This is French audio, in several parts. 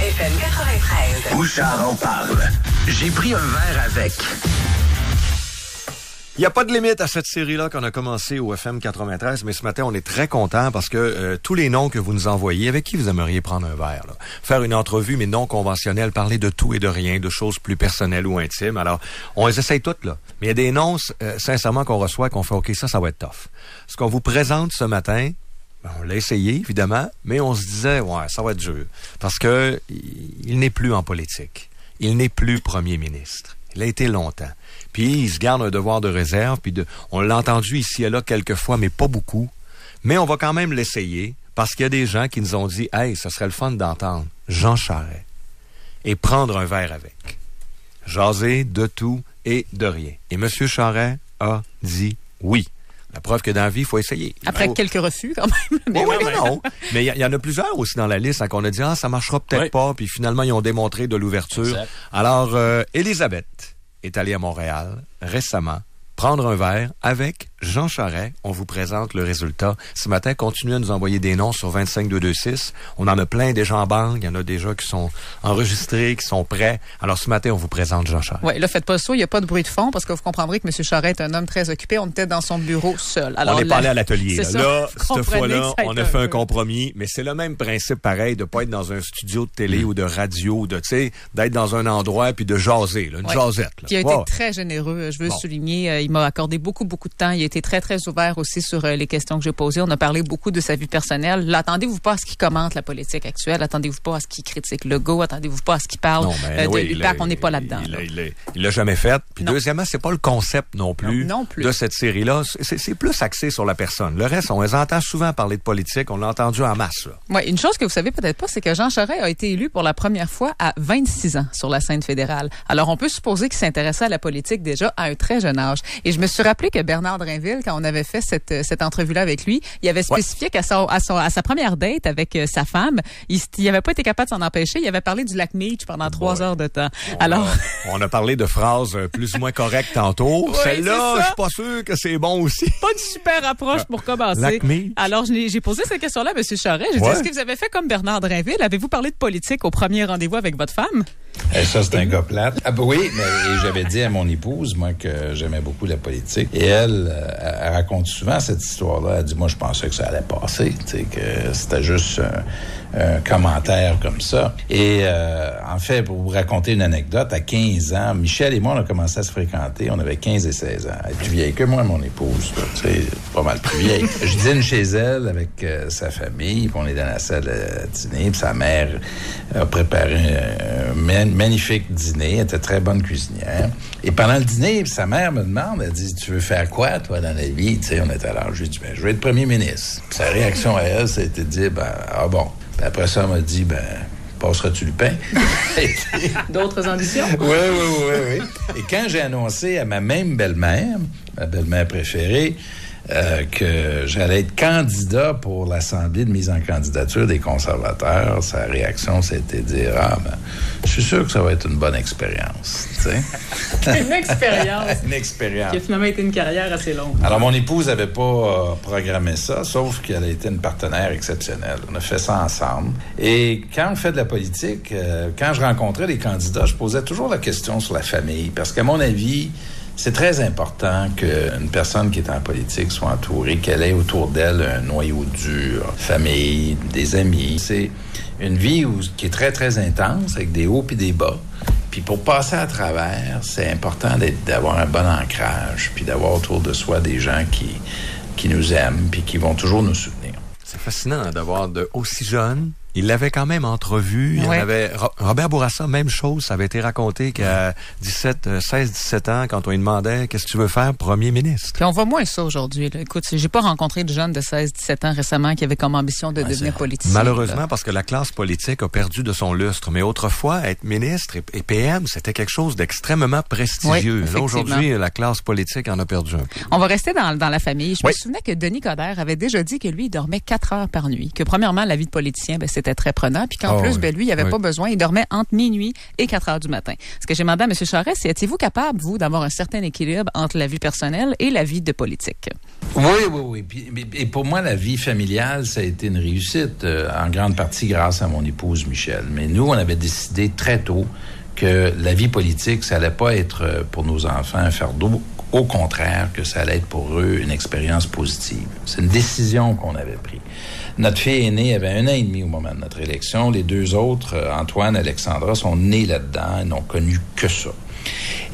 FM 93. Bouchard en parle. J'ai pris un verre avec. Il n'y a pas de limite à cette série-là qu'on a commencé au FM 93, mais ce matin, on est très contents parce que tous les noms que vous nous envoyez, avec qui vous aimeriez prendre un verre, là? Faire une entrevue, mais non conventionnelle, parler de tout et de rien, de choses plus personnelles ou intimes. Alors, on les essaye toutes, là. Mais il y a des noms, sincèrement, qu'on reçoit, qu'on fait, OK, ça va être tough. Ce qu'on vous présente ce matin, on l'a essayé, évidemment, mais on se disait, ouais, ça va être dur. Parce que il n'est plus en politique. Il n'est plus premier ministre. Il a été longtemps. Puis il se garde un devoir de réserve. Puis on l'a entendu ici et là quelques fois, mais pas beaucoup. Mais on va quand même l'essayer parce qu'il y a des gens qui nous ont dit « Hey, ce serait le fun d'entendre Jean Charest et prendre un verre avec. Jaser de tout et de rien. » Et M. Charest a dit oui. La preuve que dans la vie, il faut essayer. Après quelques refus, quand même. Mais oui, mais non. Mais il y en a plusieurs aussi dans la liste hein, qu'on a dit « Ah, ça marchera peut-être pas. » Puis finalement, ils ont démontré de l'ouverture. Exact. Alors, Élisabeth est allée à Montréal récemment prendre un verre avec Jean Charest. On vous présente le résultat. Ce matin, continuez à nous envoyer des noms sur 25226. On en a plein déjà en banque. Il y en a déjà qui sont enregistrés, qui sont prêts. Alors ce matin, on vous présente Jean Charest. Oui, là, faites pas ça. Il n'y a pas de bruit de fond parce que vous comprendrez que M. Charest est un homme très occupé. On était dans son bureau seul. Alors, on n'est pas allé à l'atelier. Là, cette fois-là, on a fait un compromis. Mais c'est le même principe pareil de pas être dans un studio de télé ou de radio, ou de, tu sais, d'être dans un endroit puis de jaser, là, une jasette. Là. Qui a été très généreux. Je veux souligner. Il m'a accordé beaucoup de temps. Il a été très, très ouvert aussi sur les questions que j'ai posées. On a parlé beaucoup de sa vie personnelle. L'attendez-vous pas à ce qu'il commente la politique actuelle. Attendez-vous pas à ce qu'il critique Legault. Attendez-vous pas à ce qu'il parle de l'UPAC. On n'est pas là-dedans. Il l'a jamais fait. Puis deuxièmement, c'est pas le concept non plus de cette série-là. C'est plus axé sur la personne. Le reste, on les entend souvent parler de politique. On l'a entendu en masse. Oui, une chose que vous savez peut-être pas, c'est que Jean Charest a été élu pour la première fois à 26 ans sur la scène fédérale. Alors, on peut supposer qu'il s'intéressait à la politique déjà à un très jeune âge. Et je me suis rappelé que Bernard Drinville, quand on avait fait cette entrevue-là avec lui, il avait spécifié qu'à sa première date avec sa femme, il n'avait pas été capable de s'en empêcher. Il avait parlé du lac Meach pendant 3 heures de temps. Alors, on a parlé de phrases plus ou moins correctes tantôt. Celle-là, je suis pas sûr que c'est bon aussi. Pas une super approche pour commencer. Lac Meach. Alors, j'ai posé cette question-là à M. Charest. J'ai dit, est-ce que vous avez fait comme Bernard Drinville? Avez-vous parlé de politique au premier rendez-vous avec votre femme? Ça, c'est un gars plate. Ah, ben oui, mais j'avais dit à mon épouse, moi, que j'aimais beaucoup la politique. Et elle raconte souvent cette histoire-là. Elle dit, moi, je pensais que ça allait passer, tu sais, que c'était juste un commentaire comme ça. Et en fait, pour vous raconter une anecdote, à 15 ans, Michel et moi, on a commencé à se fréquenter. On avait 15 et 16 ans. Elle est plus vieille que moi, mon épouse. Tu sais, pas mal plus vieille. Je dîne chez elle avec sa famille, puis on est dans la salle à dîner, puis sa mère a préparé un magnifique dîner. Elle était très bonne cuisinière. Et pendant le dîner, sa mère me demande, elle dit, tu veux faire quoi, toi, dans la vie? Tu sais, on était là, je lui ai dit, je veux être premier ministre. Puis sa réaction à elle, ça a été de dire, ah bon. Puis après ça, elle m'a dit, passeras-tu le pain? D'autres ambitions? Oui. Et quand j'ai annoncé à ma même belle-mère, ma belle-mère préférée, que j'allais être candidat pour l'Assemblée de mise en candidature des conservateurs, sa réaction, c'était de dire, je suis sûr que ça va être une bonne expérience. Tu sais? Une expérience. Une expérience. Qui a finalement été une carrière assez longue. Alors, mon épouse n'avait pas programmé ça, sauf qu'elle a été une partenaire exceptionnelle. On a fait ça ensemble. Et quand on fait de la politique, quand je rencontrais les candidats, je posais toujours la question sur la famille, parce qu'à mon avis, c'est très important qu'une personne qui est en politique soit entourée, qu'elle ait autour d'elle un noyau dur, famille, des amis. C'est une vie qui est très, très intense, avec des hauts puis des bas. Puis pour passer à travers, c'est important d'avoir un bon ancrage, puis d'avoir autour de soi des gens qui nous aiment, puis qui vont toujours nous soutenir. C'est fascinant d'avoir de aussi jeunes. Il l'avait quand même entrevu. Il y en avait Robert Bourassa, même chose. Ça avait été raconté qu'à 16-17 ans, quand on lui demandait « Qu'est-ce que tu veux faire, premier ministre? » Puis on voit moins ça aujourd'hui. Là. Écoute, j'ai pas rencontré de jeunes de 16-17 ans récemment qui avaient comme ambition de devenir politicien. Malheureusement, là. Parce que la classe politique a perdu de son lustre. Mais autrefois, être ministre et PM, c'était quelque chose d'extrêmement prestigieux. Oui, là, aujourd'hui, la classe politique en a perdu un peu. On va rester dans la famille. Je me souvenais que Denis Coderre avait déjà dit que lui, il dormait 4 heures par nuit. Que premièrement, la vie de politicien, c'est c'était très prenant, puis qu'en plus, lui, il avait pas besoin, il dormait entre minuit et 4 heures du matin. Ce que j'ai demandé à M. Charest, c'est étiez-vous capable, vous, d'avoir un certain équilibre entre la vie personnelle et la vie de politique? Oui. Et pour moi, la vie familiale, ça a été une réussite, en grande partie grâce à mon épouse Michel. Mais nous, on avait décidé très tôt que la vie politique, ça allait pas être pour nos enfants un fardeau. Au contraire, que ça allait être pour eux une expérience positive. C'est une décision qu'on avait prise. Notre fille aînée avait 1 an et demi au moment de notre élection. Les 2 autres, Antoine et Alexandra, sont nés là-dedans et n'ont connu que ça.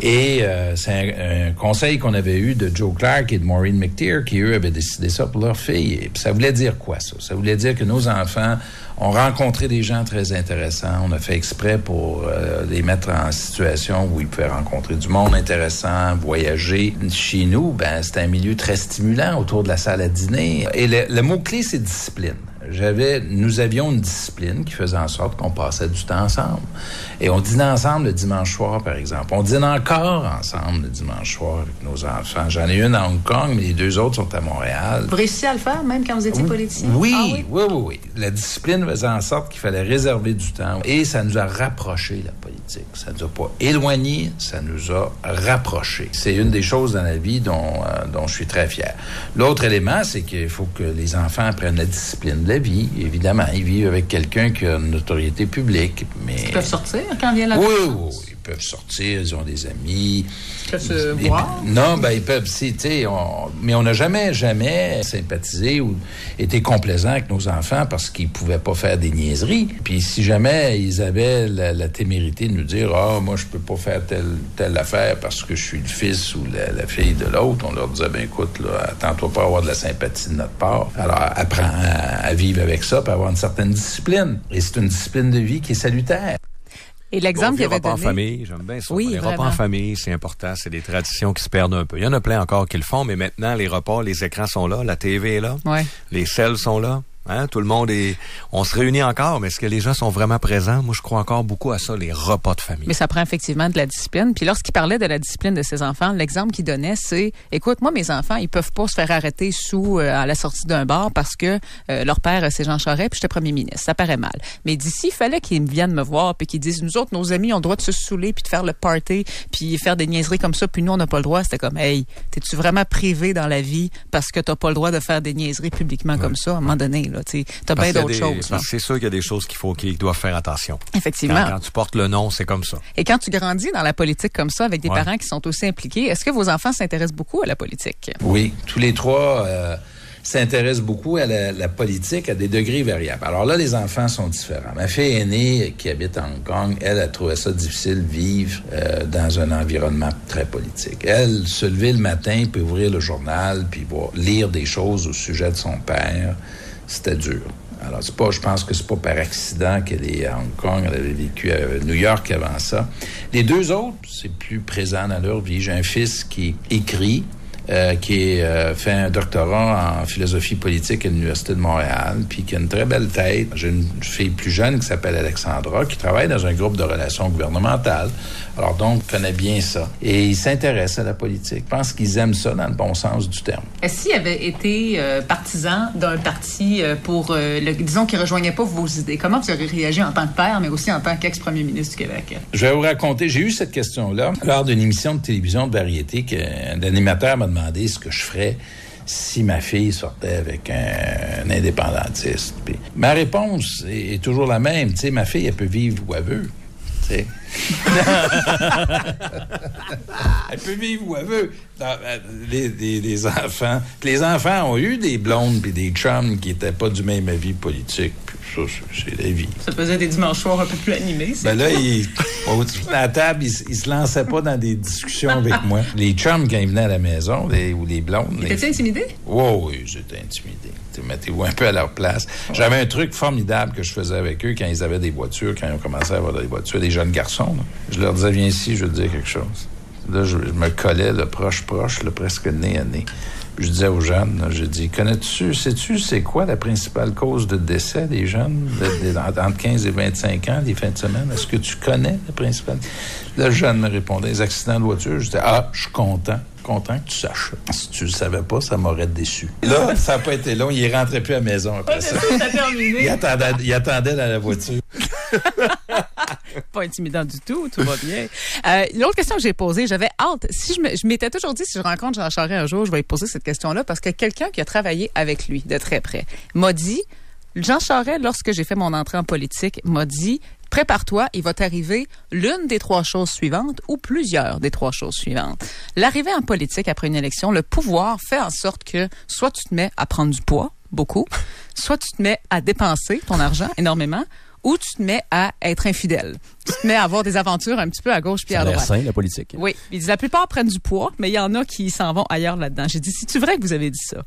Et c'est un conseil qu'on avait eu de Joe Clark et de Maureen McTeer qui, eux, avaient décidé ça pour leur fille. Et puis ça voulait dire quoi, ça? Ça voulait dire que nos enfants ont rencontré des gens très intéressants. On a fait exprès pour les mettre en situation où ils pouvaient rencontrer du monde intéressant, voyager. Chez nous, c'était un milieu très stimulant autour de la salle à dîner. Et le mot-clé, c'est discipline. Nous avions une discipline qui faisait en sorte qu'on passait du temps ensemble. Et on dînait ensemble le dimanche soir, par exemple. On dîne encore ensemble le dimanche soir avec nos enfants. J'en ai une à Hong Kong, mais les 2 autres sont à Montréal. Vous réussissiez à le faire, même quand vous étiez politicien? Oui. La discipline faisait en sorte qu'il fallait réserver du temps. Et ça nous a rapprochés, la politique. Ça nous a pas éloignés, ça nous a rapprochés. C'est une des choses dans la vie dont je suis très fier. L'autre élément, c'est qu'il faut que les enfants apprennent la discipline de la vie. Évidemment, ils vivent avec quelqu'un qui a une notoriété publique, mais... Ils peuvent sortir quand vient la Oui, ils peuvent sortir, ils ont des amis. Ils peuvent se voir? Non, ils peuvent, mais on n'a jamais sympathisé ou été complaisant avec nos enfants parce qu'ils pouvaient pas faire des niaiseries. Puis si jamais ils avaient la témérité de nous dire « moi, je peux pas faire telle affaire parce que je suis le fils ou la fille de l'autre », on leur disait « écoute, là, attends-toi pas à avoir de la sympathie de notre part. Alors, apprends à vivre avec ça, puis avoir une certaine discipline. » Et c'est une discipline de vie qui est salutaire. Et l'exemple qu'il avait donné... en famille, j'aime bien ça. Oui, les repas en famille, c'est important. C'est des traditions qui se perdent un peu. Il y en a plein encore qui le font, mais maintenant, les repas, les écrans sont là, la TV est là, les selles sont là. Hein? Tout le monde on se réunit encore, mais est-ce que les gens sont vraiment présents? Moi, je crois encore beaucoup à ça, les repas de famille. Mais ça prend effectivement de la discipline. Puis lorsqu'il parlait de la discipline de ses enfants, l'exemple qu'il donnait, c'est, écoute, moi, mes enfants, ils peuvent pas se faire arrêter à la sortie d'un bar parce que leur père, c'est Jean Charest, puis j'étais premier ministre. Ça paraît mal. Mais d'ici, il fallait qu'ils viennent me voir, puis qu'ils disent, nous autres, nos amis ont le droit de se saouler, puis de faire le party, puis faire des niaiseries comme ça, puis nous, on n'a pas le droit. C'était comme, hey, t'es-tu vraiment privé dans la vie parce que t'as pas le droit de faire des niaiseries publiquement comme ça, à un moment donné, là, tu sais. T'as bien d'autres choses. Parce que c'est sûr qu'il y a des choses qu'ils doivent faire attention. Effectivement. Quand tu portes le nom, c'est comme ça. Et quand tu grandis dans la politique comme ça, avec des parents qui sont aussi impliqués, est-ce que vos enfants s'intéressent beaucoup à la politique? Oui, tous les 3 s'intéressent beaucoup à la politique à des degrés variables. Alors là, les enfants sont différents. Ma fille aînée, qui habite à Hong Kong, elle a trouvé ça difficile de vivre dans un environnement très politique. Elle, se lever le matin, puis ouvrir le journal, puis lire des choses au sujet de son père, c'était dur. Alors, je pense que c'est pas par accident qu'elle est à Hong Kong. Elle avait vécu à New York avant ça. Les 2 autres, c'est plus présent dans leur vie. J'ai un fils qui écrit, qui fait un doctorat en philosophie politique à l'Université de Montréal, puis qui a une très belle tête. J'ai une fille plus jeune qui s'appelle Alexandra, qui travaille dans un groupe de relations gouvernementales. Alors donc, connaît bien ça. Et ils s'intéressent à la politique. Je pense qu'ils aiment ça dans le bon sens du terme. Est-ce qu'il avait été partisan d'un parti disons, qui ne rejoignait pas vos idées? Comment vous auriez réagi en tant que père, mais aussi en tant qu'ex-premier ministre du Québec? Je vais vous raconter, j'ai eu cette question-là lors d'une émission de télévision de variété qu'un animateur m'a demandé ce que je ferais si ma fille sortait avec un indépendantiste. Puis, ma réponse est toujours la même. Tu sais, ma fille, elle peut vivre où elle veut. Tu sais. Elle peut vivre où elle veut. Les enfants. Les enfants ont eu des blondes puis des chums qui n'étaient pas du même avis politique. Puis ça, c'est la vie. Ça faisait des dimanches soirs un peu plus animés. Là, à la table, ils se lançaient pas dans des discussions avec moi. Les chums, quand ils venaient à la maison, ou les blondes... Étais-tu intimidé? Oui, j'étais intimidé. Mettez-vous un peu à leur place. J'avais un truc formidable que je faisais avec eux quand ils avaient des voitures, quand ils ont commencé à avoir des voitures, des jeunes garçons. Là. Je leur disais, viens ici, je veux te dire quelque chose. Là, je me collais proche, presque nez à nez. Puis je disais aux jeunes, j'ai dit, sais-tu c'est quoi la principale cause de décès des jeunes entre 15 et 25 ans, les fins de semaine? Est-ce que tu connais la principale? Là, le jeune me répondait, les accidents de voiture. Je disais, je suis content. Content que tu saches. Si tu le savais pas, ça m'aurait déçu. Là, ça n'a pas été long. Il est rentré plus à la maison après ça. Ça a terminé. Il attendait dans la voiture. Pas intimidant du tout, tout va bien. L'autre question que j'ai posée, j'avais hâte. Si je m'étais toujours dit, si je rencontre Jean Charest un jour, je vais lui poser cette question-là parce que quelqu'un qui a travaillé avec lui de très près m'a dit, Jean Charest, lorsque j'ai fait mon entrée en politique, m'a dit, prépare-toi, il va t'arriver l'une des 3 choses suivantes ou plusieurs des 3 choses suivantes. L'arrivée en politique après une élection, le pouvoir fait en sorte que soit tu te mets à prendre du poids, beaucoup, soit tu te mets à dépenser ton argent énormément, ou tu te mets à être infidèle. Tu te mets à avoir des aventures un petit peu à gauche puis à droite. Ça a l'air sain, la politique. Oui. Ils disent la plupart prennent du poids, mais il y en a qui s'en vont ailleurs là-dedans. J'ai dit, c'est-tu vrai que vous avez dit ça?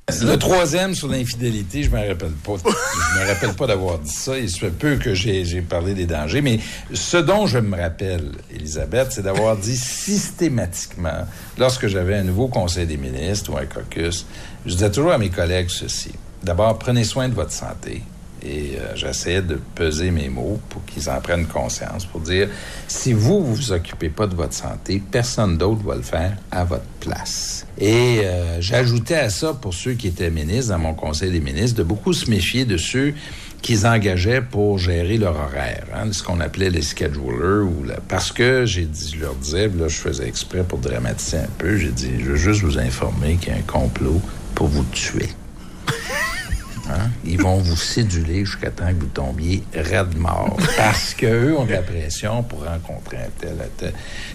Le 3e sur l'infidélité, je me rappelle pas. Je me rappelle pas d'avoir dit ça. Il se fait peu que j'ai parlé des dangers. Mais ce dont je me rappelle, Elisabeth, c'est d'avoir dit systématiquement, lorsque j'avais un nouveau conseil des ministres ou un caucus, je disais toujours à mes collègues ceci. D'abord, prenez soin de votre santé. Et j'essayais de peser mes mots pour qu'ils en prennent conscience, pour dire, si vous vous occupez pas de votre santé, personne d'autre va le faire à votre place. Et j'ajoutais à ça, pour ceux qui étaient ministres, dans mon conseil des ministres, de beaucoup se méfier de ceux qu'ils engageaient pour gérer leur horaire, ce qu'on appelait les schedulers. Parce que je leur disais, là, je faisais exprès pour dramatiser un peu, j'ai dit, je veux juste vous informer qu'il y a un complot pour vous tuer. Ils vont vous céduler jusqu'à temps que vous tombiez raide mort. Parce qu'eux ont de la pression pour rencontrer un tel. Tu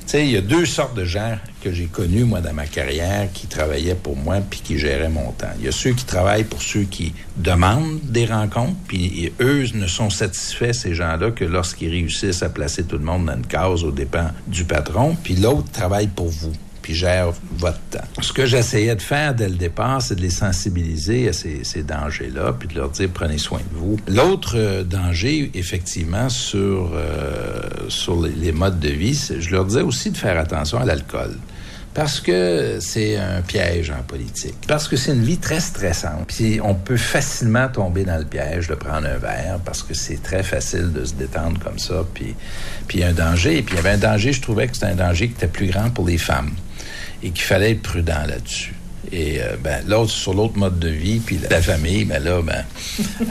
sais, il y a 2 sortes de gens que j'ai connus, moi, dans ma carrière, qui travaillaient pour moi puis qui géraient mon temps. Il y a ceux qui travaillent pour ceux qui demandent des rencontres, puis eux ne sont satisfaits, ces gens-là, que lorsqu'ils réussissent à placer tout le monde dans une case aux dépens du patron, puis l'autre travaille pour vous. Puis gère votre temps. Ce que j'essayais de faire dès le départ, c'est de les sensibiliser à ces dangers-là, puis de leur dire, prenez soin de vous. L'autre danger, effectivement, sur les modes de vie, je leur disais aussi de faire attention à l'alcool. Parce que c'est un piège en politique. Parce que c'est une vie très stressante. Puis on peut facilement tomber dans le piège de prendre un verre parce que c'est très facile de se détendre comme ça. Puis il y a un danger. Et puis il y avait un danger, je trouvais que c'était un danger qui était plus grand pour les femmes. Et qu'il fallait être prudent là-dessus. Et sur l'autre mode de vie, puis la famille,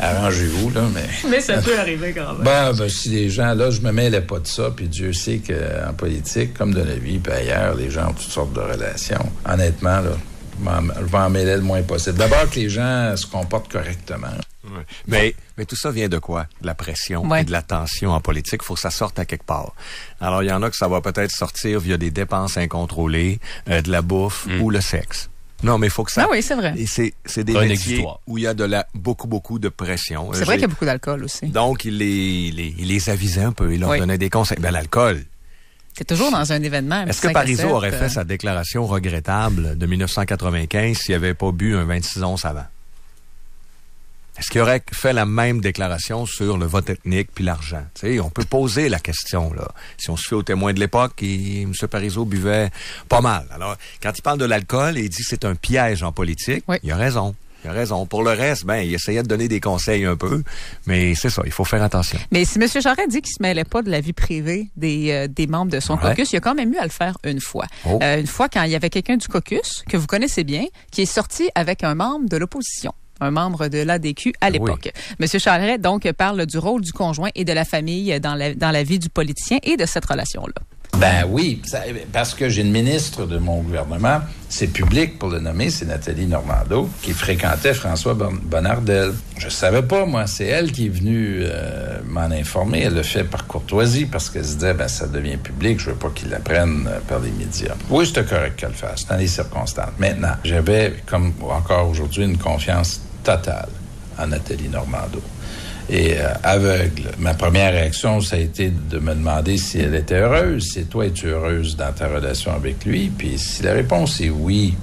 arrangez-vous, là, Mais ça peut arriver quand même. Si les gens, là, je me mêlais pas de ça, puis Dieu sait qu'en politique, comme dans la vie, puis ailleurs, les gens ont toutes sortes de relations. Honnêtement, là, je vais en mêler le moins possible. D'abord que les gens se comportent correctement. Mais tout ça vient de quoi? De la pression et de la tension en politique. Il faut que ça sorte à quelque part. Alors, il y en a que ça va peut-être sortir via des dépenses incontrôlées, de la bouffe ou le sexe. Non, mais il faut que ça... Ah oui, c'est vrai. Et c'est des métiers où il y a beaucoup de pression. C'est vrai qu'il y a beaucoup d'alcool aussi. Donc, il les avisait un peu. Il leur donnait des conseils. L'alcool... C'est toujours dans un événement. Est-ce que Parizeau aurait fait sa déclaration regrettable de 1995 s'il n'avait pas bu un 26 onces avant? Est-ce qu'il aurait fait la même déclaration sur le vote ethnique puis l'argent? Tu sais, on peut poser la question, là. Si on se fait aux témoins de l'époque, M. Parizeau buvait pas mal. Alors, quand il parle de l'alcool et il dit que c'est un piège en politique, il a raison. Il a raison. Pour le reste, il essayait de donner des conseils un peu, mais c'est ça, il faut faire attention. Mais si M. Charest dit qu'il se mêlait pas de la vie privée des membres de son caucus, il a quand même eu à le faire une fois. Une fois, quand il y avait quelqu'un du caucus, que vous connaissez bien, qui est sorti avec un membre de l'opposition. Un membre de l'ADQ à l'époque. Monsieur Charest, donc, parle du rôle du conjoint et de la famille dans la vie du politicien et de cette relation-là. Oui, parce que j'ai une ministre de mon gouvernement, c'est public pour le nommer, c'est Nathalie Normando, qui fréquentait François Bonnardel. Je savais pas, moi, c'est elle qui est venue m'en informer. Elle le fait par courtoisie, parce qu'elle se disait, ça devient public, je veux pas qu'il l'apprenne par les médias. Oui, c'était correct qu'elle le fasse, dans les circonstances. Maintenant, j'avais, comme encore aujourd'hui, une confiance totale en Nathalie Normando. Et aveugle. Ma première réaction, ça a été de me demander si elle était heureuse. Si toi, es-tu heureuse dans ta relation avec lui? Puis si la réponse est oui,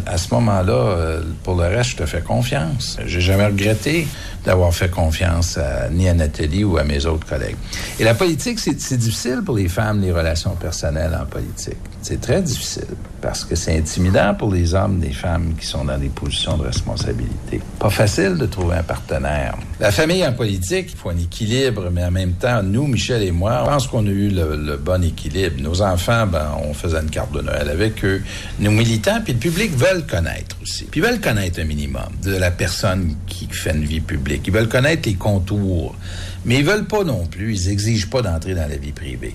à ce moment-là, pour le reste, je te fais confiance. J'ai jamais regretté d'avoir fait confiance ni à Nathalie ou à mes autres collègues. Et la politique, c'est difficile pour les femmes, les relations personnelles en politique. C'est très difficile parce que c'est intimidant pour les hommes, les femmes qui sont dans des positions de responsabilité. Pas facile de trouver un partenaire. La famille en politique, politique, il faut un équilibre, mais en même temps, nous, Michel et moi, on pense qu'on a eu le bon équilibre. Nos enfants, on faisait une carte de Noël avec eux. Nos militants, puis le public veulent connaître aussi. Puis ils veulent connaître un minimum de la personne qui fait une vie publique. Ils veulent connaître les contours, mais ils veulent pas non plus, ils exigent pas d'entrer dans la vie privée.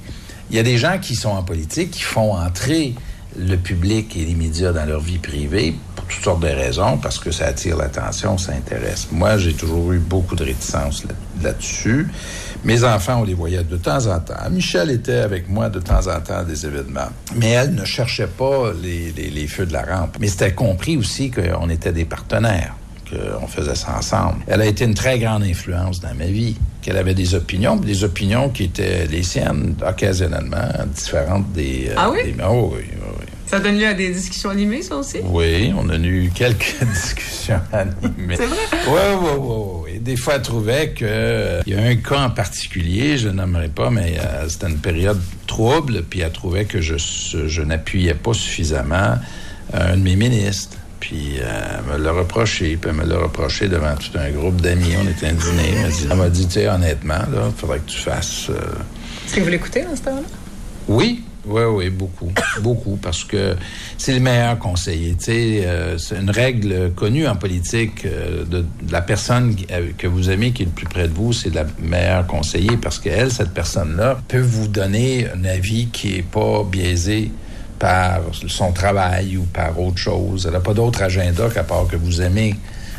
Il y a des gens qui sont en politique, qui font entrer le public et les médias dans leur vie privée pour toutes sortes de raisons, parce que ça attire l'attention, ça intéresse. Moi, j'ai toujours eu beaucoup de réticence là-dessus. Mes enfants, on les voyait de temps en temps. Michel était avec moi de temps en temps à des événements. Mais elle ne cherchait pas les feux de la rampe. Mais c'était compris aussi qu'on était des partenaires, qu'on faisait ça ensemble. Elle a été une très grande influence dans ma vie, qu'elle avait des opinions qui étaient les siennes, occasionnellement différentes des... Ah oui? Oh oui. Ça donne lieu à des discussions animées, ça aussi? Oui, on a eu quelques discussions animées. C'est vrai? Oui. Des fois, elle trouvait que... il y a un cas en particulier, je ne nommerai pas, mais c'était une période trouble, puis elle trouvait que je n'appuyais pas suffisamment un de mes ministres. Puis elle me l'a reproché, devant tout un groupe d'amis. On était à un dîner. Elle m'a dit, tu sais, honnêtement, là, il faudrait que tu fasses... Est-ce que vous l'écoutez dans ce temps-là? Oui, beaucoup, parce que c'est le meilleur conseiller. Tu sais, c'est une règle connue en politique de la personne que vous aimez qui est le plus près de vous, c'est la meilleure conseiller, parce qu'elle, cette personne-là, peut vous donner un avis qui est pas biaisé par son travail ou par autre chose. Elle n'a pas d'autre agenda qu'à part que vous aimez.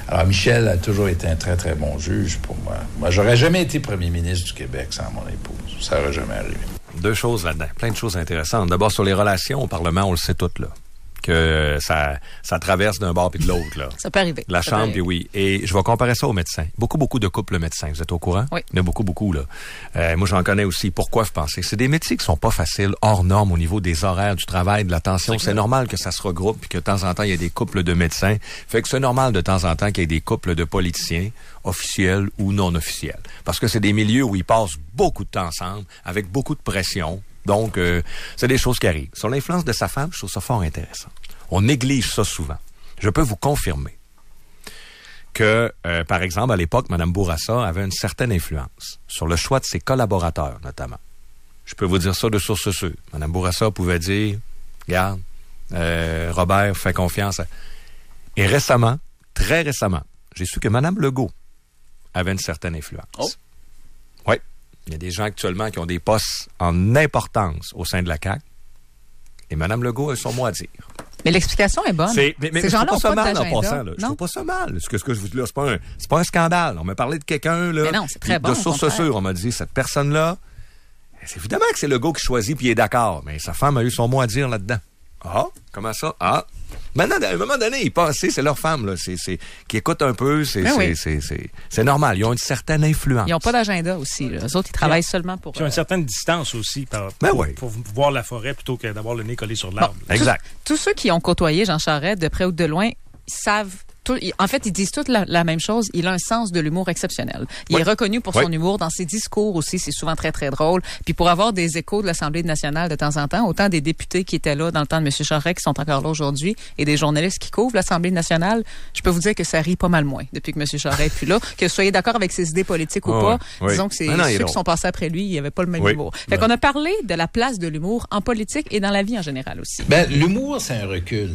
Alors, Michel a toujours été un très, très bon juge pour moi. Moi, j'aurais jamais été premier ministre du Québec sans mon épouse. Ça n'aurait jamais arrivé. Deux choses là-dedans, plein de choses intéressantes. D'abord, sur les relations au Parlement, on le sait toutes, là, que ça traverse d'un bord puis de l'autre, là. Ça peut arriver. La chambre, puis oui. Et je vais comparer ça aux médecins. Beaucoup de couples médecins. Vous êtes au courant? Oui. Il y en a beaucoup, là. Moi, j'en connais aussi. Pourquoi vous pensez? C'est des métiers qui sont pas faciles, hors normes au niveau des horaires du travail, de l'attention. C'est normal que ça se regroupe puis que de temps en temps, il y a des couples de médecins. Fait que c'est normal de temps en temps qu'il y ait des couples de politiciens, officiels ou non officiels. Parce que c'est des milieux où ils passent beaucoup de temps ensemble, avec beaucoup de pression. Donc, c'est des choses qui arrivent. Sur l'influence de sa femme, je trouve ça fort intéressant. On néglige ça souvent. Je peux vous confirmer que, par exemple, à l'époque, Mme Bourassa avait une certaine influence sur le choix de ses collaborateurs, notamment. Je peux vous dire ça de source sûre. Mme Bourassa pouvait dire, regarde, Robert, fais confiance. Et récemment, très récemment, j'ai su que Mme Legault avait une certaine influence. Oh. Oui. Il y a des gens actuellement qui ont des postes en importance au sein de la CAQ. Et Mme Legault a son mot à dire. Mais l'explication est bonne. Mais ces gens-là ont pas mal en passant. Là. Je trouve pas ça mal. Ce que je vous dis là, c'est pas un scandale. On m'a parlé de quelqu'un là. Mais non, c'est très bon. De source sûre, on m'a dit cette personne-là. C'est évidemment que c'est Legault qui choisit puis il est d'accord. Mais sa femme a eu son mot à dire là-dedans. Ah, comment ça? Ah. Maintenant, à un moment donné, ils passent, c'est leur femme, là, qui écoutent un peu, c'est normal. Ils ont une certaine influence. Ils n'ont pas d'agenda aussi, là. Eux autres, ils travaillent seulement pour... Ils ont une certaine distance aussi pour voir la forêt plutôt que d'avoir le nez collé sur l'arbre. Bon, exact. Tous ceux qui ont côtoyé Jean Charest, de près ou de loin, savent... En fait, ils disent tous la même chose. Il a un sens de l'humour exceptionnel. Il est reconnu pour son humour. Dans ses discours aussi, c'est souvent très, très drôle. Puis pour avoir des échos de l'Assemblée nationale de temps en temps, autant des députés qui étaient là dans le temps de M. Charest, qui sont encore là aujourd'hui, et des journalistes qui couvrent l'Assemblée nationale, je peux vous dire que ça rit pas mal moins depuis que M. Charest est plus là. Que vous soyez d'accord avec ses idées politiques ou pas, disons que c'est ceux qui sont passés après lui, il n'y avait pas le même humour. Fait qu'on a parlé de la place de l'humour en politique et dans la vie en général aussi. Ben, l'humour, c'est un recul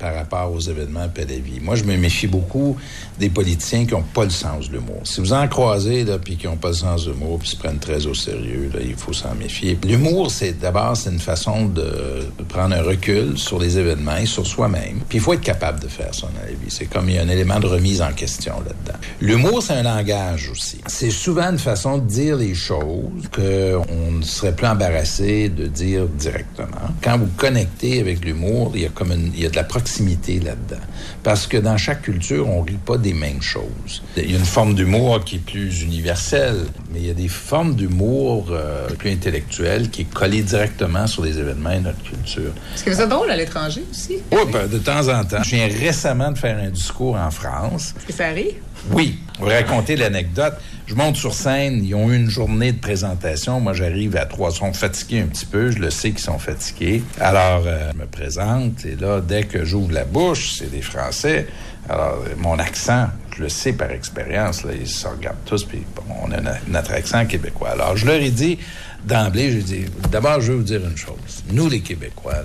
par rapport aux événements de la vie. Moi, je me méfie beaucoup des politiciens qui n'ont pas le sens de l'humour. Si vous en croisez, là, puis qui n'ont pas le sens de l'humour, puis se prennent très au sérieux, là, il faut s'en méfier. L'humour, c'est une façon de prendre un recul sur les événements et sur soi-même. Puis il faut être capable de faire ça dans la vie. C'est comme il y a un élément de remise en question là-dedans. L'humour, c'est un langage aussi. C'est souvent une façon de dire les choses qu'on ne serait plus embarrassé de dire directement. Quand vous connectez avec l'humour, il y a de la proximité là-dedans. Parce que dans chaque culture, on rit pas des mêmes choses. Il y a une forme d'humour qui est plus universelle, mais il y a des formes d'humour plus intellectuelles qui est collée directement sur les événements de notre culture. Est-ce que vous êtes drôle à l'étranger aussi? Oui, de temps en temps. Je viens récemment de faire un discours en France. Est-ce que ça arrive? Oui. Vous raconter l'anecdote. Je monte sur scène, ils ont eu une journée de présentation. Moi, j'arrive à 3. Ils sont fatigués un petit peu. Je le sais qu'ils sont fatigués. Alors, je me présente. Et là, dès que j'ouvre la bouche, c'est des Français. Alors, mon accent, je le sais par expérience, là, ils se regardent tous, puis bon, on a notre accent québécois. Alors, je leur ai dit, d'emblée, j'ai dit, d'abord, je veux vous dire une chose. Nous, les Québécois,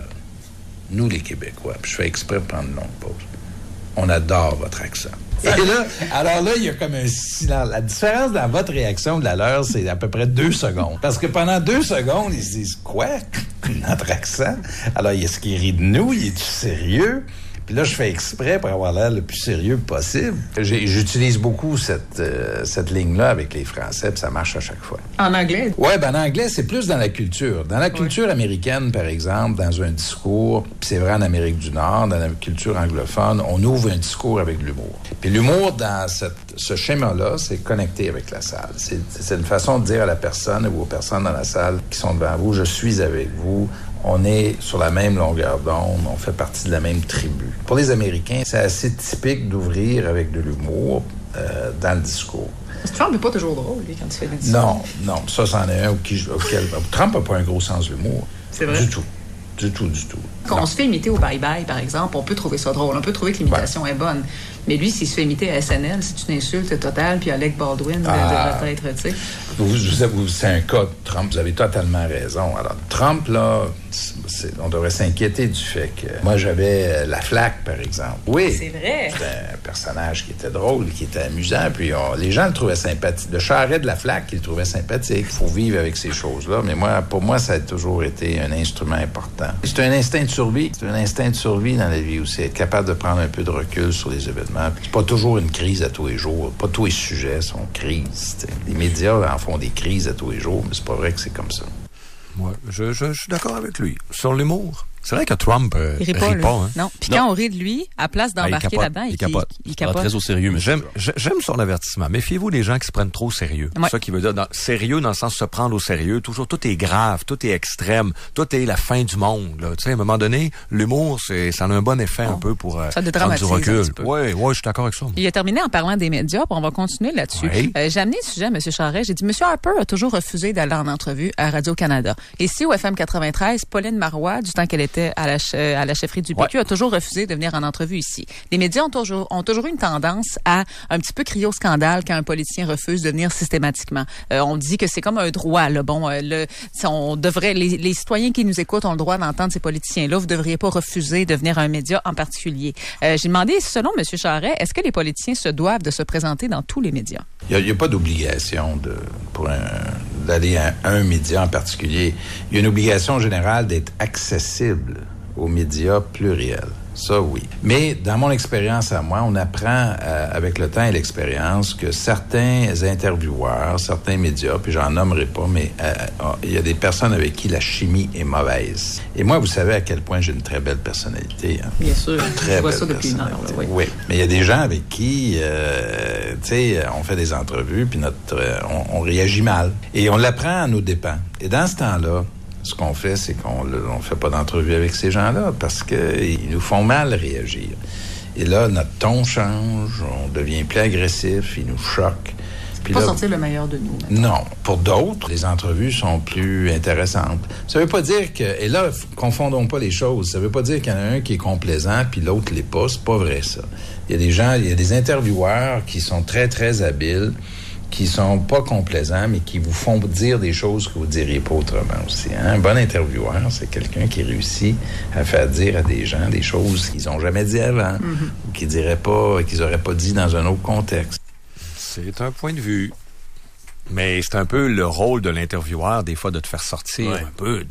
puis je fais exprès de prendre une longue pause, on adore votre accent. Et là, alors là, il y a comme un silence. La différence dans votre réaction de la leur, c'est à peu près 2 secondes. Parce que pendant 2 secondes, ils se disent, quoi? Notre accent? Alors, est-ce qu'il rit de nous? Il est-tu sérieux? Puis là, je fais exprès pour avoir l'air le plus sérieux possible. J'utilise beaucoup cette ligne-là avec les Français, puis ça marche à chaque fois. En anglais? Oui, en anglais, c'est plus dans la culture. Dans la culture américaine, par exemple, dans un discours, puis c'est vrai en Amérique du Nord, dans la culture anglophone, on ouvre un discours avec l'humour. Puis l'humour, dans ce schéma-là, c'est connecter avec la salle. C'est une façon de dire à la personne ou aux personnes dans la salle qui sont devant vous, je suis avec vous. On est sur la même longueur d'onde, on fait partie de la même tribu. Pour les Américains, c'est assez typique d'ouvrir avec de l'humour dans le discours. Parce que Trump n'est pas toujours drôle, lui, quand il fait des discours. Non, ça, c'en est un auquel Trump n'a pas un gros sens de l'humour. C'est vrai? Du tout. Quand on se fait imiter au bye-bye, par exemple, on peut trouver ça drôle, on peut trouver que l'imitation est bonne. Mais lui, s'il se fait imiter à SNL, c'est une insulte totale, puis Alec Baldwin devrait être, tu sais. C'est un cas de Trump, vous avez totalement raison. Alors, Trump, là, on devrait s'inquiéter du fait que... Moi, j'avais la Flaque, par exemple. Oui. C'est vrai. C'était un personnage qui était drôle, qui était amusant, puis les gens le trouvaient sympathique. Le charret de la Flaque, ils le trouvaient sympathique. Il faut vivre avec ces choses-là, mais pour moi, ça a toujours été un instrument important. C'est un instinct de survie. C'est un instinct de survie dans la vie aussi, être capable de prendre un peu de recul sur les événements. C'est pas toujours une crise à tous les jours. Pas tous les sujets sont crises. T'sais. Les médias en font des crises à tous les jours, mais c'est pas vrai que c'est comme ça. Ouais, je suis d'accord avec lui. Sur l'humour. C'est vrai que Trump il rit pas, hein? Non. Puis quand on rit de lui, à place d'embarquer là-dedans, il capote. Il capote. Très au sérieux, mais j'aime son avertissement. Méfiez-vous des gens qui se prennent trop au sérieux. Ouais. C'est ça qui veut dire sérieux dans le sens de se prendre au sérieux. Toujours, tout est grave, tout est extrême, tout est la fin du monde. Là. Tu sais, à un moment donné, l'humour, ça a un bon effet un peu pour prendre du recul. Oui, je suis d'accord avec ça. Il a terminé en parlant des médias, puis on va continuer là-dessus. Oui. J'ai amené le sujet à M. Charest. J'ai dit, M. Harper a toujours refusé d'aller en entrevue à Radio-Canada. Ici, au FM 93, Pauline Marois, du temps qu'elle était à la chefferie du PQ, a toujours refusé de venir en entrevue ici. Les médias ont toujours eu une tendance à un petit peu crier au scandale quand un politicien refuse de venir systématiquement. On dit que c'est comme un droit. Là. Bon, on devrait, les citoyens qui nous écoutent ont le droit d'entendre ces politiciens-là. Vous ne devriez pas refuser de venir à un média en particulier. J'ai demandé, selon M. Charest, est-ce que les politiciens se doivent de se présenter dans tous les médias? Il n'y a pas d'obligation d'aller à un média en particulier. Il y a une obligation générale d'être accessible aux médias pluriels. Ça, oui. Mais dans mon expérience à moi, on apprend avec le temps et l'expérience que certains intervieweurs, certains médias, puis j'en nommerai pas, mais il y a des personnes avec qui la chimie est mauvaise. Et moi, vous savez à quel point j'ai une très belle personnalité. Hein? Bien sûr. Très je vois belle ça depuis une heure. Oui. Mais il y a des gens avec qui, tu sais, on fait des entrevues, puis on réagit mal. Et on l'apprend à nos dépens. Et dans ce temps-là, ce qu'on fait, c'est qu'on ne fait pas d'entrevue avec ces gens-là parce qu'ils nous font mal réagir. Et là, notre ton change, on devient plus agressif, ils nous choquent. Puis pas sortir le meilleur de nous. Maintenant. Non. Pour d'autres, les entrevues sont plus intéressantes. Ça veut pas dire que... Et là, confondons pas les choses. Ça veut pas dire qu'il y en a un qui est complaisant puis l'autre l'est pas. C'est pas vrai, ça. Il y a des gens, il y a des intervieweurs qui sont très, très habiles, qui sont pas complaisants, mais qui vous font dire des choses que vous ne diriez pas autrement aussi. Hein? Un bon intervieweur, c'est quelqu'un qui réussit à faire dire à des gens des choses qu'ils n'ont jamais dit avant, ou qu'ils n'auraient pas dit dans un autre contexte. C'est un point de vue. Mais c'est un peu le rôle de l'intervieweur, des fois, de te faire sortir un peu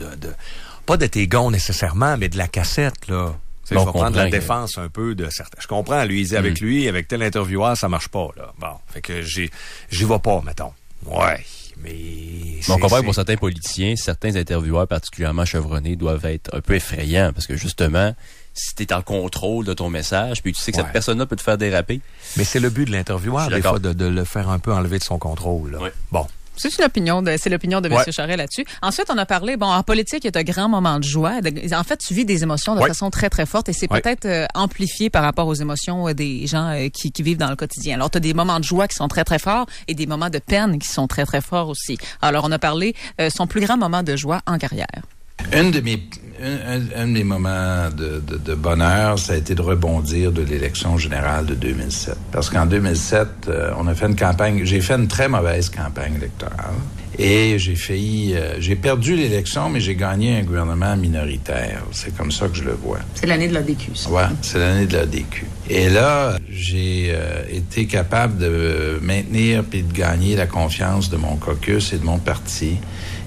pas de tes gonds nécessairement, mais de la cassette, là. Je vais prendre la défense un peu de certains. Je comprends, lui, il dit avec lui, avec tel intervieweur, ça marche pas, là. Bon. Fait que j'y vais pas, mettons. Ouais. Mais on comprend que pour certains politiciens, certains intervieweurs particulièrement chevronnés doivent être un peu effrayants parce que justement, si tu es en contrôle de ton message, puis tu sais que cette personne-là peut te faire déraper. Mais c'est le but de l'intervieweur, des fois, de le faire un peu enlever de son contrôle, là. Oui. Bon. C'est l'opinion de M. Charest là-dessus. Ensuite, on a parlé, en politique, il y a de grands moments de joie. En fait, tu vis des émotions de façon très, très forte et c'est peut-être amplifié par rapport aux émotions des gens qui vivent dans le quotidien. Alors, tu as des moments de joie qui sont très, très forts et des moments de peine qui sont très, très forts aussi. Alors, on a parlé son plus grand moment de joie en carrière. Un de mes moments de bonheur, ça a été de rebondir de l'élection générale de 2007. Parce qu'en 2007, on a fait une campagne, j'ai fait une très mauvaise campagne électorale. Et j'ai perdu l'élection, mais j'ai gagné un gouvernement minoritaire. C'est comme ça que je le vois. C'est l'année de l'ADQ, ça. Ouais, c'est l'année de l'ADQ. Et là, j'ai été capable de maintenir puis de gagner la confiance de mon caucus et de mon parti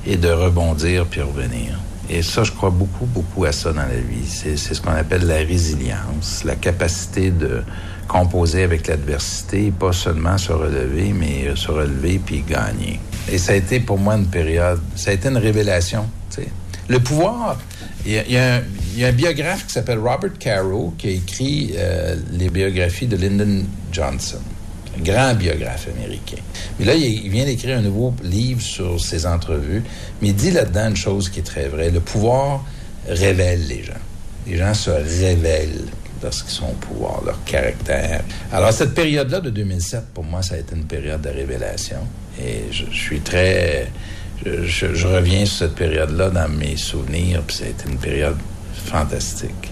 et de rebondir puis revenir. Et ça, je crois beaucoup, beaucoup à ça dans la vie. C'est ce qu'on appelle la résilience, la capacité de composer avec l'adversité, pas seulement se relever, mais se relever puis gagner. Et ça a été pour moi une période, ça a été une révélation, tu sais. Le pouvoir, il y a un biographe qui s'appelle Robert Caro qui a écrit les biographies de Lyndon Johnson, un grand biographe américain. Mais là, il vient d'écrire un nouveau livre sur ses entrevues, mais il dit là-dedans une chose qui est très vraie. Le pouvoir révèle les gens. Les gens se révèlent lorsqu'ils sont au pouvoir, leur caractère. Alors, cette période-là de 2007, pour moi, ça a été une période de révélation. Et je suis très... Je reviens sur cette période-là dans mes souvenirs, puis ça a été une période fantastique.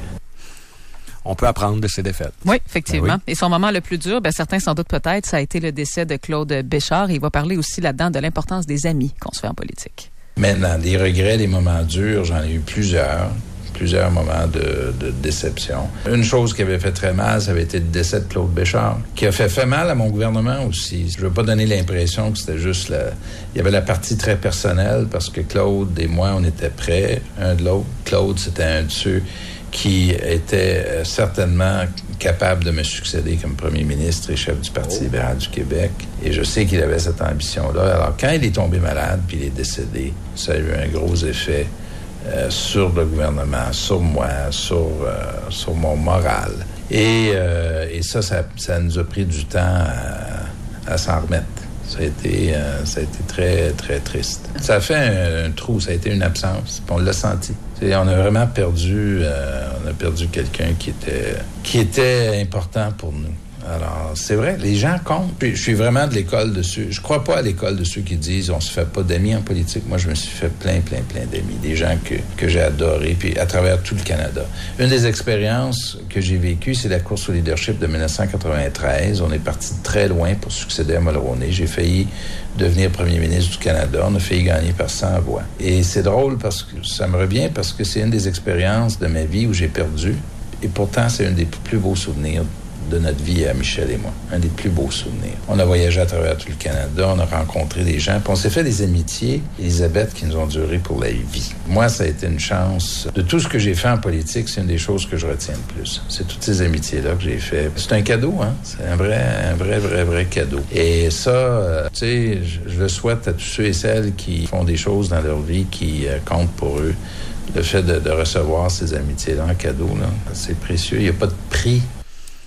On peut apprendre de ses défaites. Oui, effectivement. Ben oui. Et son moment le plus dur, certains sans doute peut-être, ça a été le décès de Claude Béchard. Il va parler aussi là-dedans de l'importance des amis qu'on se fait en politique. Maintenant, des regrets, des moments durs, j'en ai eu plusieurs moments de déception. Une chose qui avait fait très mal, ça avait été le décès de Claude Béchard, qui a fait mal à mon gouvernement aussi. Je veux pas donner l'impression que c'était juste il y avait la partie très personnelle, parce que Claude et moi, on était près un de l'autre. Claude, c'était un de ceux qui était certainement capable de me succéder comme premier ministre et chef du Parti libéral du Québec. Et je sais qu'il avait cette ambition-là. Alors, quand il est tombé malade puis il est décédé, ça a eu un gros effet sur le gouvernement, sur moi, sur mon moral. Et ça nous a pris du temps à s'en remettre. Ça a été très, très triste. Ça a fait un trou, ça a été une absence. On l'a senti. On a vraiment perdu quelqu'un qui était important pour nous. Alors, c'est vrai, les gens comptent. Puis, je suis vraiment de l'école de ceux... Je crois pas à l'école de ceux qui disent on se fait pas d'amis en politique. Moi, je me suis fait plein d'amis. Des gens que j'ai adorés, puis à travers tout le Canada. Une des expériences que j'ai vécues, c'est la course au leadership de 1993. On est parti de très loin pour succéder à Mulroney. J'ai failli devenir premier ministre du Canada. On a failli gagner par 100 voix. Et c'est drôle parce que ça me revient parce que c'est une des expériences de ma vie où j'ai perdu. Et pourtant, c'est un des plus beaux souvenirs de notre vie à Michel et moi. Un des plus beaux souvenirs. On a voyagé à travers tout le Canada, on a rencontré des gens, puis on s'est fait des amitiés, Elisabeth, qui nous ont duré pour la vie. Moi, ça a été une chance. De tout ce que j'ai fait en politique, c'est une des choses que je retiens le plus. C'est toutes ces amitiés-là que j'ai fait. C'est un cadeau, hein? C'est un vrai cadeau. Et ça, tu sais, je le souhaite à tous ceux et celles qui font des choses dans leur vie qui comptent pour eux. Le fait de recevoir ces amitiés-là en cadeau, là, c'est précieux. Il n'y a pas de prix.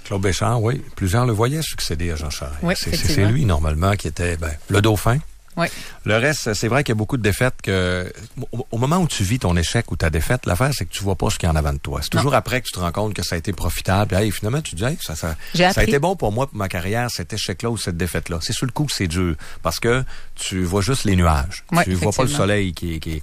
Claude Béchard, oui. Plusieurs le voyaient succéder à Jean Charest. Oui, c'est lui, normalement, qui était le dauphin. Oui. Le reste, c'est vrai qu'il y a beaucoup de défaites que... Au moment où tu vis ton échec ou ta défaite, l'affaire, c'est que tu vois pas ce qu'il y a en avant de toi. C'est toujours après que tu te rends compte que ça a été profitable. Et finalement, tu te dis, ça a été bon pour moi, pour ma carrière, cet échec-là ou cette défaite-là. C'est sur le coup que c'est dur. Parce que tu vois juste les nuages. Oui, tu vois pas le soleil qui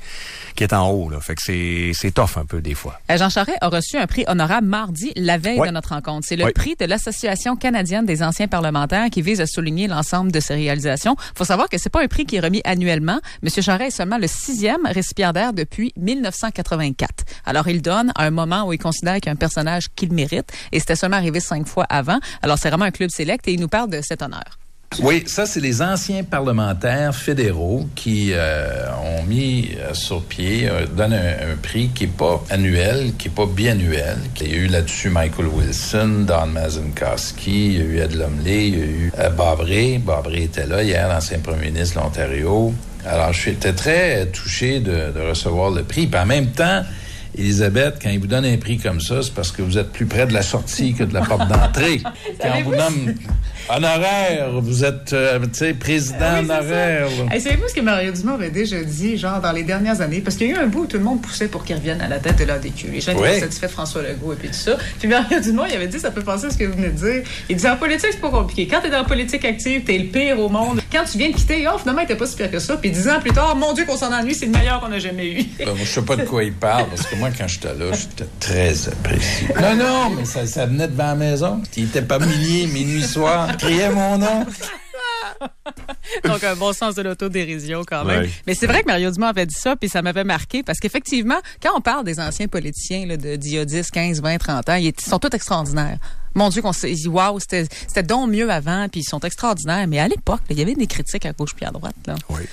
est en haut, là. Fait que c'est tough un peu, des fois. Jean Charest a reçu un prix honorable mardi, la veille de notre rencontre. C'est le prix de l'Association canadienne des anciens parlementaires qui vise à souligner l'ensemble de ses réalisations. Faut savoir que c'est pas un prix qui est remis annuellement. Monsieur Charest est seulement le 6e récipiendaire depuis 1984. Alors, il donne à un moment où il considère qu'il y a un personnage qu'il mérite, et c'était seulement arrivé 5 fois avant. Alors, c'est vraiment un club sélect, et il nous parle de cet honneur. Oui, ça, c'est les anciens parlementaires fédéraux qui ont mis sur pied, donnent un prix qui n'est pas annuel, qui n'est pas biannuel. Il y a eu là-dessus Michael Wilson, Don Mazankowski, il y a eu Ed Lumley, il y a eu Bob Rae. Bob Rae était là hier, l'ancien premier ministre de l'Ontario. Alors, j'étais très touché de recevoir le prix. Puis en même temps, Elisabeth, quand il vous donne un prix comme ça, c'est parce que vous êtes plus près de la sortie que de la porte d'entrée. Quand on vous nomme Honoraire, vous êtes, président honoraire. Savez-vous ce que Mario Dumont avait déjà dit, genre, dans les dernières années? Parce qu'il y a eu un bout où tout le monde poussait pour qu'il revienne à la tête de l'ADQ. Les gens étaient satisfaits de François Legault et puis tout ça. Puis Mario Dumont, il avait dit, ça peut penser à ce que vous venez de dire. Il dit, en politique, c'est pas compliqué. Quand t'es dans la politique active, t'es le pire au monde. Quand tu viens de quitter, finalement, t'es pas si pire que ça. Puis 10 ans plus tard, mon Dieu, qu'on s'en ennuie, c'est le meilleur qu'on a jamais eu. Moi, je sais pas de quoi il parle, parce que moi, quand j'étais là, j'étais très apprécié. Non, mais ça venait devant la maison. Il était pas minuit, soir. Il criait mon nom. Donc, un bon sens de l'autodérision quand même. Ouais. Mais c'est vrai que Mario Dumont avait dit ça, puis ça m'avait marqué, parce qu'effectivement, quand on parle des anciens politiciens là, d'il y a 10, 15, 20, 30 ans, ils sont tous extraordinaires. Mon Dieu, qu'on s'est dit, waouh, c'était donc mieux avant, puis ils sont extraordinaires. Mais à l'époque, il y avait des critiques à gauche puis à droite. Là. Oui.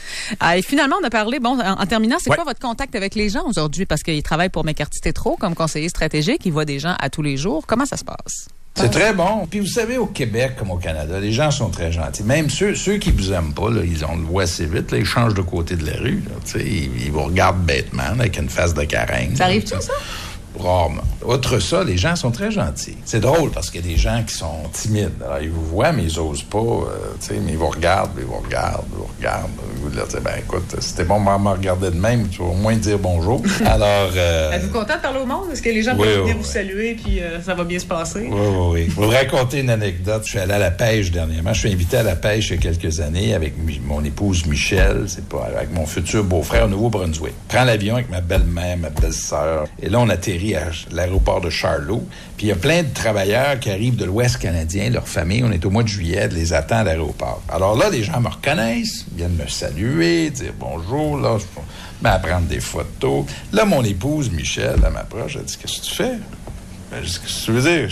Et finalement, on a parlé, en terminant, c'est quoi votre contact avec les gens aujourd'hui? Parce qu'il travaille pour McCarthy Tétrault comme conseiller stratégique, il voit des gens à tous les jours. Comment ça se passe? C'est très bon. Puis vous savez, au Québec comme au Canada, les gens sont très gentils. Même ceux qui vous aiment pas, là, on le voit assez vite, là, ils changent de côté de la rue. Là, ils vous regardent bêtement avec une face de carène. Ça arrive-tu, ça? Rarement. Outre ça, les gens sont très gentils. C'est drôle parce qu'il y a des gens qui sont timides. Alors, ils vous voient, mais ils osent pas. Mais ils vous regardent. Là, écoute, si t'es bon de me regarder de même, tu vas au moins dire bonjour. Alors... Êtes-vous content de parler au monde? Est-ce que les gens peuvent venir vous saluer puis ça va bien se passer? Oui. Je vais vous raconter une anecdote. Je suis allé à la pêche dernièrement. Je suis invité à la pêche il y a quelques années avec mon épouse Michel, avec mon futur beau-frère au Nouveau-Brunswick. Je prends l'avion avec ma belle-mère, ma belle-sœur. Et là, on atterrit à l'aéroport de Charlot. Puis il y a plein de travailleurs qui arrivent de l'Ouest canadien, leur famille. On est au mois de juillet, les attend à l'aéroport. Alors là, les gens me reconnaissent, viennent me saluer, dire bonjour. Là, je vais prendre des photos. Là, mon épouse, Michel, elle m'approche, elle dit, qu'est-ce que tu fais? Ben, je dis, qu'est-ce que tu veux dire?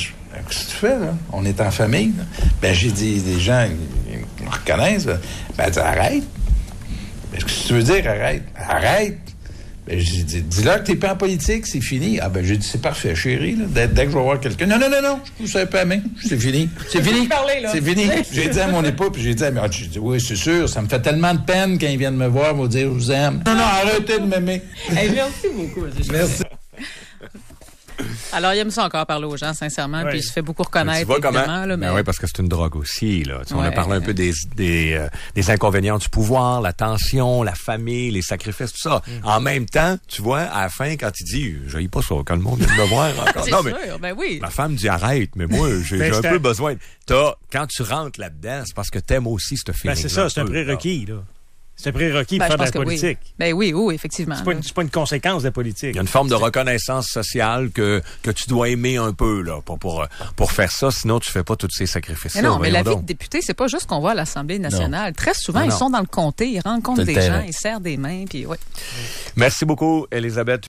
Qu'est-ce que tu fais, là? On est en famille, là. Ben, j'ai dit, les gens, ils me reconnaissent. Ben, elle dit, arrête. Ben, qu'est-ce que tu veux dire, arrête? Arrête! Ben, j'ai dit, dis-leur que t'es pas en politique, c'est fini. Ah, ben, j'ai dit, c'est parfait, chérie, là. Dès que je vais voir quelqu'un. Non, je vous savais pas la main. C'est fini. C'est fini. C'est fini. J'ai dit à mon époux, puis j'ai dit oui, c'est sûr, ça me fait tellement de peine quand ils viennent me voir, me dire, je vous aime. Non, arrêtez de m'aimer. Merci beaucoup. Merci. Alors, il aime ça encore parler aux gens, sincèrement, puis il se fait beaucoup reconnaître, tu vois évidemment. Comment? Là, mais... oui, parce que c'est une drogue aussi. Là. On a parlé un peu des inconvénients du pouvoir, la tension, la famille, les sacrifices, tout ça. En même temps, tu vois, à la fin, quand il dit « J'haïs pas ça, quand le monde vient de me voir encore. » Non, sûr, ben oui. Ma femme dit « Arrête, mais moi, j'ai un peu besoin. » Quand tu rentres là-dedans, c'est parce que t'aimes aussi ce feeling. C'est ça, c'est un prérequis, là. C'est un prérequis pour faire de la politique. Oui. Ben oui, effectivement. C'est pas une conséquence de la politique. Il y a une forme de reconnaissance sociale que tu dois aimer un peu là pour faire ça, sinon tu fais pas tous ces sacrifices. Mais non, mais la vie de député, c'est pas juste qu'on voit à l'Assemblée nationale. Non. Très souvent, ils sont dans le comté, ils rencontrent des gens, ils serrent des mains, puis ouais. Merci beaucoup, Elisabeth.